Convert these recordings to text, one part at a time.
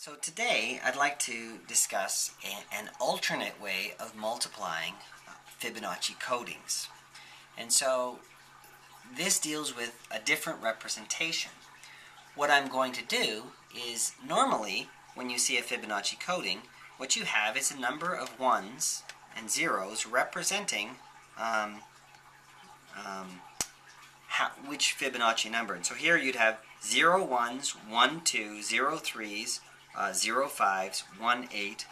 So today I'd like to discuss an alternate way of multiplying Fibonacci codings. And so this deals with a different representation. What I'm going to do is normally when you see a Fibonacci coding, what you have is a number of ones and zeros representing which Fibonacci number. And so here you'd have 0 1s, 1 2, 0 3s, 0 5s, 1 8,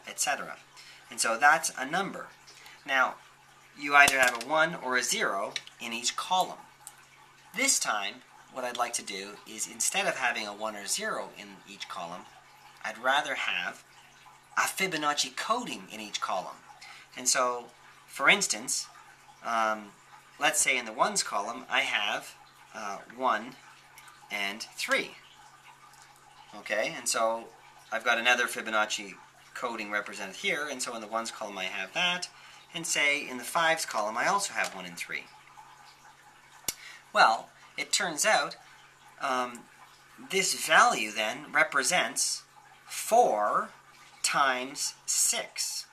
etc. And so that's a number. Now, you either have a 1 or a 0 in each column. This time, what I'd like to do is instead of having a 1 or 0 in each column, I'd rather have a Fibonacci coding in each column. And so, for instance, let's say in the 1s column, I have 1 and 3. Okay, and so I've got another Fibonacci coding represented here, and so in the 1s column I have that, and say in the 5s column I also have 1 and 3. Well, it turns out this value then represents 4 times 6,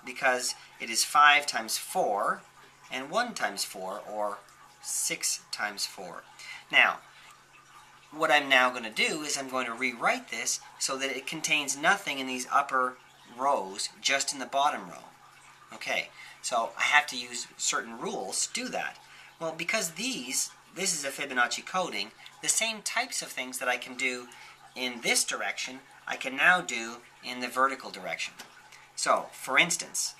because it is 5 times 4 and 1 times 4, or 6 times 4. Now, what I'm now going to do is I'm going to rewrite this so that it contains nothing in these upper rows, just in the bottom row. Okay, so I have to use certain rules to do that. Well, because this is a Fibonacci coding, the same types of things that I can do in this direction, I can now do in the vertical direction. So, for instance,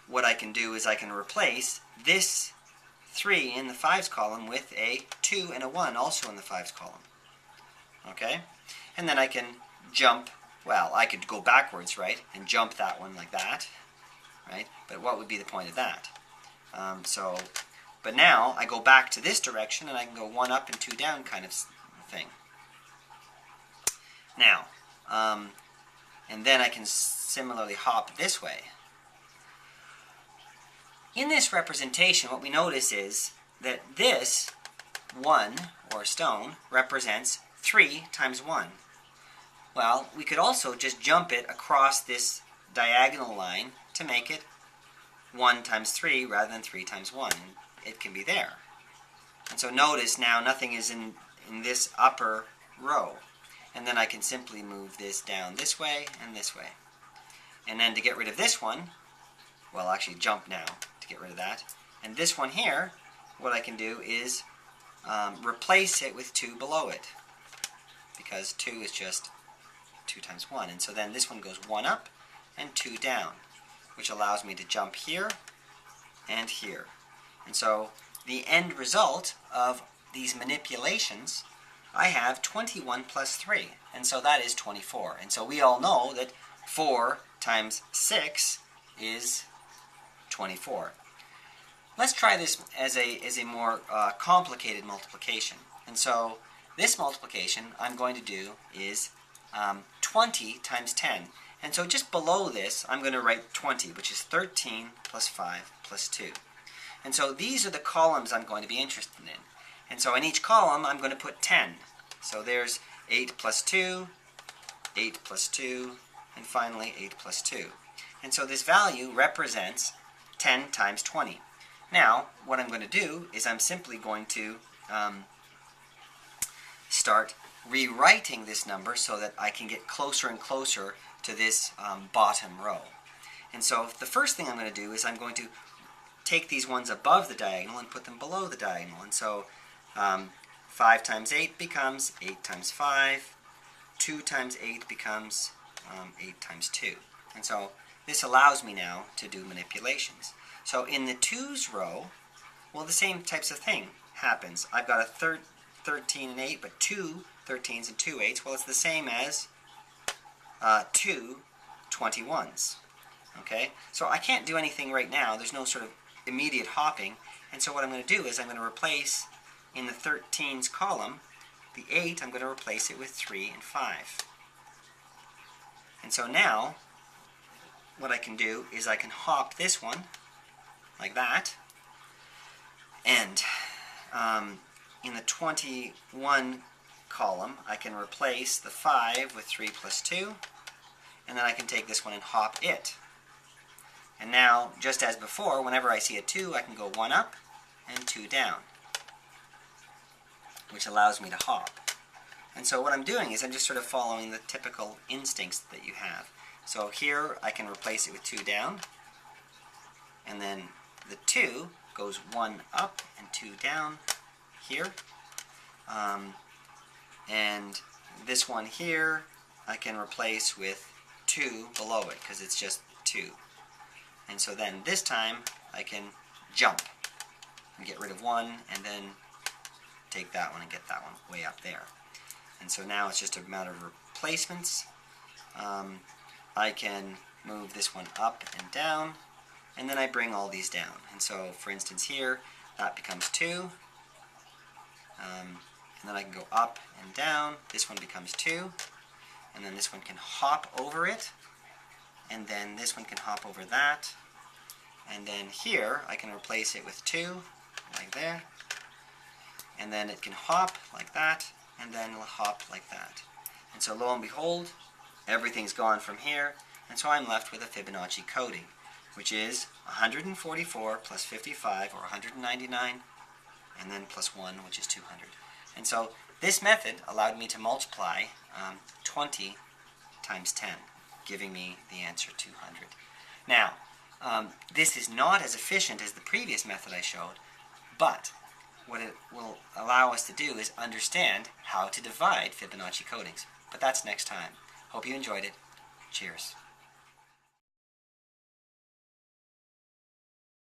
what I can do is I can replace this 3 in the 5s column with a 2 and a 1 also in the 5s column. Okay? And then I can jump, well, I could go backwards, right? And jump that one like that, right? But what would be the point of that? But now I go back to this direction and I can go 1 up and 2 down kind of thing. Now, and then I can similarly hop this way. In this representation, what we notice is that this 1, or stone, represents 3 times 1. Well, we could also just jump it across this diagonal line to make it 1 times 3 rather than 3 times 1. It can be there. And so notice now nothing is in this upper row. And then I can simply move this down this way and this way. And then to get rid of this one, well, actually jump now to get rid of that. And this one here, what I can do is replace it with 2 below it, because 2 is just 2 times 1. And so then this one goes 1 up and 2 down, which allows me to jump here and here. And so the end result of these manipulations, I have 21 plus 3, and so that is 24. And so we all know that 4 times 6 is 24. Let's try this as a more complicated multiplication. And so this multiplication I'm going to do is 20 times 10. And so just below this I'm going to write 20, which is 13 plus 5 plus 2. And so these are the columns I'm going to be interested in. And so in each column I'm going to put 10. So there's 8 plus 2, 8 plus 2, and finally 8 plus 2. And so this value represents 10 times 20. Now, what I'm going to do is I'm simply going to start rewriting this number so that I can get closer and closer to this bottom row. And so the first thing I'm going to do is I'm going to take these ones above the diagonal and put them below the diagonal. And so 5 times 8 becomes 8 times 5. 2 times 8 becomes 8 times 2. And so this allows me now to do manipulations. So in the 2's row, well, the same types of thing happens. I've got a 13 and 8, but 2 13s and 2 8s. Well, it's the same as 2 21s. Okay? So I can't do anything right now. There's no sort of immediate hopping. And so what I'm going to do is I'm going to replace in the 13's column, the 8, I'm going to replace it with 3 and 5. And so now, what I can do is I can hop this one, like that, and in the 21 column, I can replace the 5 with 3 plus 2, and then I can take this one and hop it. And now, just as before, whenever I see a 2, I can go 1 up and 2 down, which allows me to hop. And so what I'm doing is I'm just sort of following the typical instincts that you have. So here I can replace it with 2 down, and then the 2 goes 1 up and 2 down here. And this one here I can replace with 2 below it because it's just 2. And so then this time I can jump and get rid of 1 and then take that one and get that one way up there. And so now it's just a matter of replacements. I can move this one up and down, and then I bring all these down. And so for instance here that becomes 2, and then I can go up and down. This one becomes 2, and then this one can hop over it, and then this one can hop over that, and then here I can replace it with 2 like there, and then it can hop like that, and then it'll hop like that. And so lo and behold, everything's gone from here, and so I'm left with a Fibonacci coding, which is 144 plus 55, or 199, and then plus 1, which is 200. And so this method allowed me to multiply 20 times 10, giving me the answer 200. Now, this is not as efficient as the previous method I showed, but what it will allow us to do is understand how to divide Fibonacci codings. But that's next time. Hope you enjoyed it. Cheers.